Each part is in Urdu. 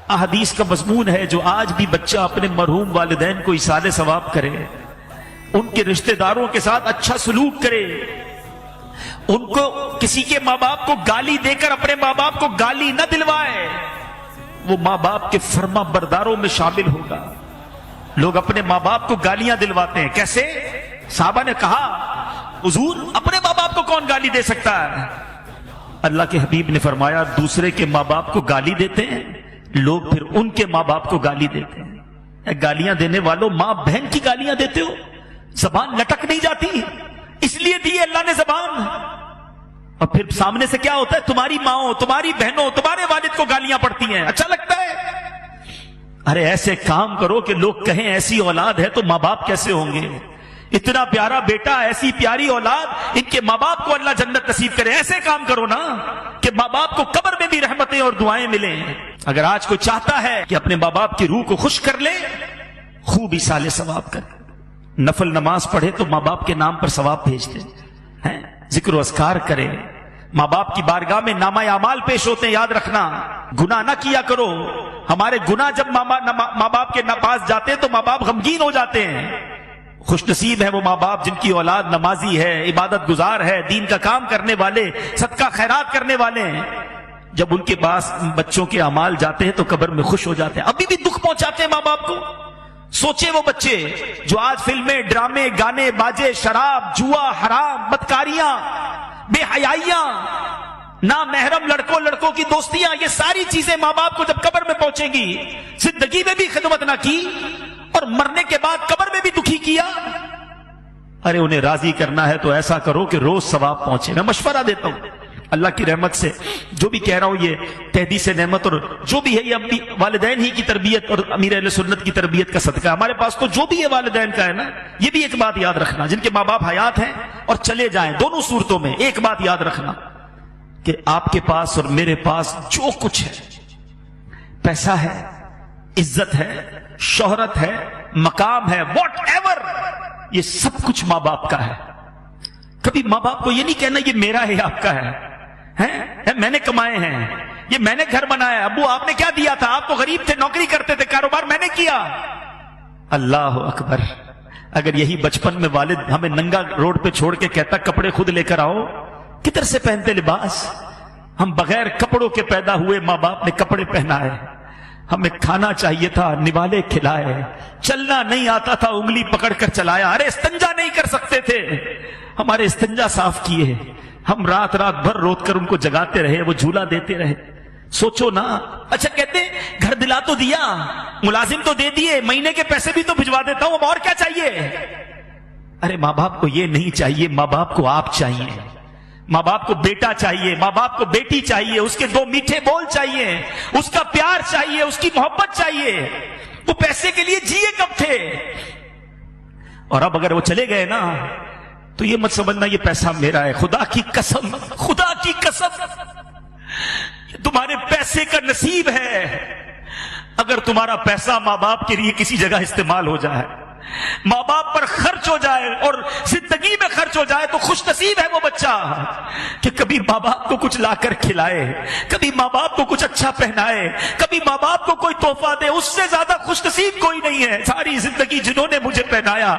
احادیث کا مضمون ہے جو آج بھی بچہ اپنے مرحوم والدین کو ایصال ثواب کرے، ان کے رشتہ داروں کے ساتھ اچھا سلوک کرے، ان کو کسی کے ماں باپ کو گالی دے کر اپنے ماں باپ کو گالی نہ دلوائے، وہ ماں باپ کے فرما برداروں میں شامل ہوگا۔ لوگ اپنے ماں باپ کو گالیاں دلواتے ہیں، کیسے؟ صحابہ نے کہا حضور اپنے ماں باپ کو کون گالی دے سکتا ہے؟ اللہ کے حبیب نے فرمایا دوسرے کے ماں باپ کو گالی دیتے ہیں لوگ، پھر ان کے ماں باپ کو گالی دیتے ہیں۔ گالیاں دینے والوں ماں بہن کی گالیاں دیتے ہو، زبان لٹک نہیں جاتی؟ اس لیے دی اللہ نے زبان، اور پھر سامنے سے کیا ہوتا ہے؟ تمہاری ماں تمہاری بہنوں تمہارے والد کو گالیاں پڑتی ہیں، اچھا لگتا ہے؟ ارے ایسے کام کرو کہ لوگ کہیں ایسی اولاد ہے تو ماں باپ کیسے ہوں گے؟ اتنا پیارا بیٹا، ایسی پیاری اولاد، ان کے ماں باپ کو اللہ جنت نصیب کرے۔ ایسے کام کرو نا کہ ماں باپ کو قبر میں بھی رحمتیں اور دعائیں ملیں۔ اگر آج کوئی چاہتا ہے کہ اپنے ماں باپ کی روح کو خوش کر لے، خوب ایصال ثواب کرے، نفل نماز پڑھے تو ماں باپ کے نام پر ثواب بھیج دے، ذکر و اذکار کرے، ماں باپ کی بارگاہ میں نامہ اعمال پیش ہوتے ہیں، یاد رکھنا گناہ نہ کیا کرو۔ ہمارے گناہ جب ماں باپ کے پاس جاتے ہیں تو ماں باپ غمگین ہو جاتے ہیں۔ خوش نصیب ہے وہ ماں باپ جن کی اولاد نمازی ہے، عبادت گزار ہے، دین کا کام کرنے والے، صدقہ خیرات کرنے والے ہیں۔ جب ان کے پاس بچوں کے اعمال جاتے ہیں تو قبر میں خوش ہو جاتے ہیں۔ ابھی بھی دکھ پہنچاتے ہیں ماں باپ کو۔ سوچے وہ بچے جو آج فلمیں، ڈرامے، گانے، باجے، شراب، جوا، حرام، بدکاریاں، بے حیائیاں، نامحرم لڑکوں کی دوستیاں، یہ ساری چیزیں ماں باپ کو جب قبر میں پہنچیں گی، زندگی میں بھی خدمت نہ کی اور مرنے کے بعد قبر میں بھی دکھی کیا، ارے انہیں راضی کرنا ہے تو ایسا کرو کہ روز ثواب پہنچے۔ میں مشورہ دیتا ہوں اللہ کی رحمت سے، جو بھی کہہ رہا ہوں یہ تحدیث نعمت اور جو بھی ہے یہ اپنی والدین ہی کی تربیت اور امیر اہل سنت کی تربیت کا صدقہ ہے۔ ہمارے پاس تو جو بھی ہے والدین کا ہے نا، یہ بھی ایک بات یاد رکھنا، جن کے ماں باپ حیات ہیں اور چلے جائیں، دونوں صورتوں میں ایک بات یاد رکھنا کہ آپ کے پاس اور میرے پاس جو کچھ ہے، پیسہ ہے، عزت ہے، شہرت ہے، مقام ہے، واٹ ایور، یہ سب کچھ ماں باپ کا ہے۔ کبھی ماں باپ کو یہ نہیں کہنا یہ میرا ہے آپ کا ہے، میں نے کمائے ہیں، یہ میں نے گھر بنایا، ابو آپ نے کیا دیا تھا؟ آپ کو غریب تھے، نوکری کرتے تھے، کاروبار میں نے کیا۔ اللہ اکبر! اگر یہی بچپن میں والد ہمیں ننگا روڈ پہ چھوڑ کے کہتا کپڑے خود لے کر آؤ، کدھر سے پہنتے لباس؟ ہم بغیر کپڑوں کے پیدا ہوئے، ماں باپ نے کپڑے پہنائے، ہمیں کھانا چاہیے تھا، نوالے کھلائے، چلنا نہیں آتا تھا، انگلی پکڑ کر چلایا، ارے استنجا نہیں کر سکتے تھے، ہمارے استنجا صاف کیے، ہم رات بھر روت کر ان کو جگاتے رہے، وہ جھولا دیتے رہے۔ سوچو نا، اچھا کہتے گھر دلا تو دیا، ملازم تو دے دیے، مہینے کے پیسے بھی تو بھجوا دیتا ہوں، اب اور کیا چاہیے؟ ارے ماں باپ کو یہ نہیں چاہیے، ماں باپ کو آپ چاہیے، ماں باپ کو بیٹا چاہیے، ماں باپ کو بیٹی چاہیے، اس کے دو میٹھے بول چاہیے، اس کا پیار چاہیے، اس کی محبت چاہیے۔ وہ پیسے کے لیے جیے کب تھے؟ اور اب اگر وہ چلے گئے نا تو یہ مت سمجھنا یہ پیسہ میرا ہے، خدا کی قسم، خدا کی قسم تمہارے پیسے کا نصیب ہے۔ اگر تمہارا پیسہ ماں باپ کے لیے کسی جگہ استعمال ہو جائے، ماں باپ پر خرچ ہو جائے اور زندگی میں خرچ ہو جائے، تو خوش نصیب ہے وہ بچہ کہ کبھی ماں باپ کو کچھ لا کر کھلائے، کبھی ماں باپ کو کچھ اچھا پہنائے، کبھی ماں باپ کو کوئی تحفہ دے۔ اس سے زیادہ خوش نصیب کوئی نہیں ہے۔ ساری زندگی جنہوں نے مجھے پہنایا،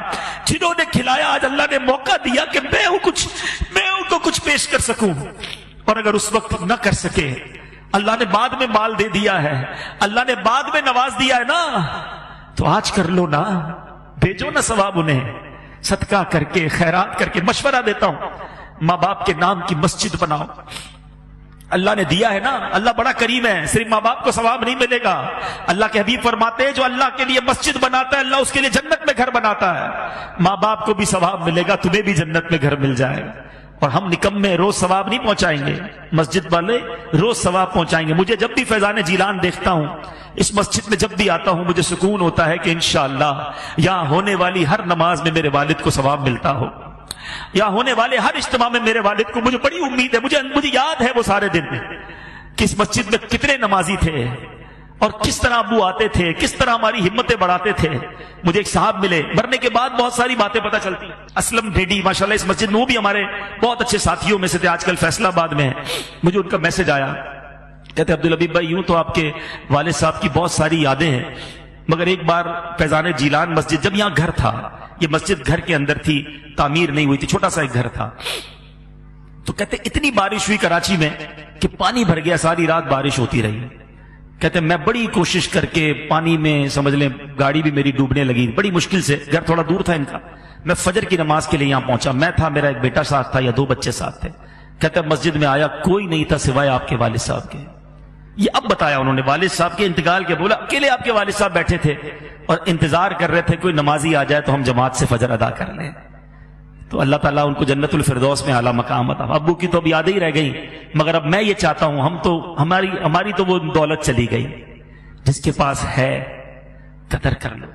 جنہوں نے کھلایا، آج اللہ نے موقع دیا کہ میں ان کو کچھ پیش کر سکوں، اور اگر اس وقت نہ کر سکے، اللہ نے بعد میں مال دے دیا ہے، اللہ نے بعد میں نواز دیا ہے نا، تو آج کر لو نا، بھیجو نا ثواب انہیں، صدقہ کر کے، خیرات کر کے۔ مشورہ دیتا ہوں ماں باپ کے نام کی مسجد بناؤ، اللہ نے دیا ہے نا، اللہ بڑا کریم ہے، صرف ماں باپ کو ثواب نہیں ملے گا۔ اللہ کے حبیب فرماتے ہیں جو اللہ کے لیے مسجد بناتا ہے، اللہ اس کے لیے جنت میں گھر بناتا ہے۔ ماں باپ کو بھی ثواب ملے گا، تمہیں بھی جنت میں گھر مل جائے گا۔ اور ہم نکمے روز ثواب نہیں پہنچائیں گے، مسجد والے روز ثواب پہنچائیں گے۔ مجھے جب بھی فیضان جیلان دیکھتا ہوں، اس مسجد میں جب بھی آتا ہوں، مجھے سکون ہوتا ہے کہ انشاءاللہ یہاں ہونے والی ہر نماز میں میرے والد کو ثواب ملتا ہو، یہاں ہونے والے ہر اجتماع میں میرے والد کو، مجھے بڑی امید ہے، مجھے یاد ہے وہ سارے دن کہ اس مسجد میں کتنے نمازی تھے اور کس طرح ابو آتے تھے، کس طرح ہماری ہمتیں بڑھاتے تھے۔ مجھے ایک صاحب ملے، مرنے کے بعد بہت ساری باتیں پتہ چلتی ہیں، اسلم ڈیڈی ماشاءاللہ اس مسجد میں، وہ بھی ہمارے بہت اچھے ساتھیوں میں سے تھے، آج کل فیصلہ آباد میں ہیں۔ مجھے ان کا میسج آیا کہتے عبدالحبیب بھائی یوں تو آپ کے والد صاحب کی بہت ساری یادیں ہیں، مگر ایک بار فیضان جیلان مسجد، جب یہاں گھر تھا، یہ مسجد گھر کے اندر تھی، تعمیر نہیں ہوئی تھی، چھوٹا سا ایک گھر تھا، تو کہتے اتنی بارش ہوئی کراچی میں کہ پانی بھر گیا، ساری رات بارش ہوتی رہی۔ کہتے میں بڑی کوشش کر کے پانی میں سمجھ لیں گاڑی بھی میری ڈوبنے لگی، بڑی مشکل سے، گھر تھوڑا دور تھا ان کا، میں فجر کی نماز کے لیے یہاں پہنچا، میں تھا، میرا ایک بیٹا ساتھ تھا یا 2 بچے ساتھ تھے۔ کہتے مسجد میں آیا، کوئی نہیں تھا سوائے آپ کے والد صاحب کے۔ یہ اب بتایا انہوں نے والد صاحب کے انتقال کے، بولا اکیلے آپ کے والد صاحب بیٹھے تھے اور انتظار کر رہے تھے کوئی نمازی آ جائے تو ہم جماعت سے فجر ادا کر لیں۔ تو اللہ تعالیٰ ان کو جنت الفردوس میں اعلیٰ مقام عطا۔ ابو کی تو اب یادیں ہی رہ گئی، مگر اب میں یہ چاہتا ہوں، ہماری تو وہ دولت چلی گئی، جس کے پاس ہے قدر کر لو۔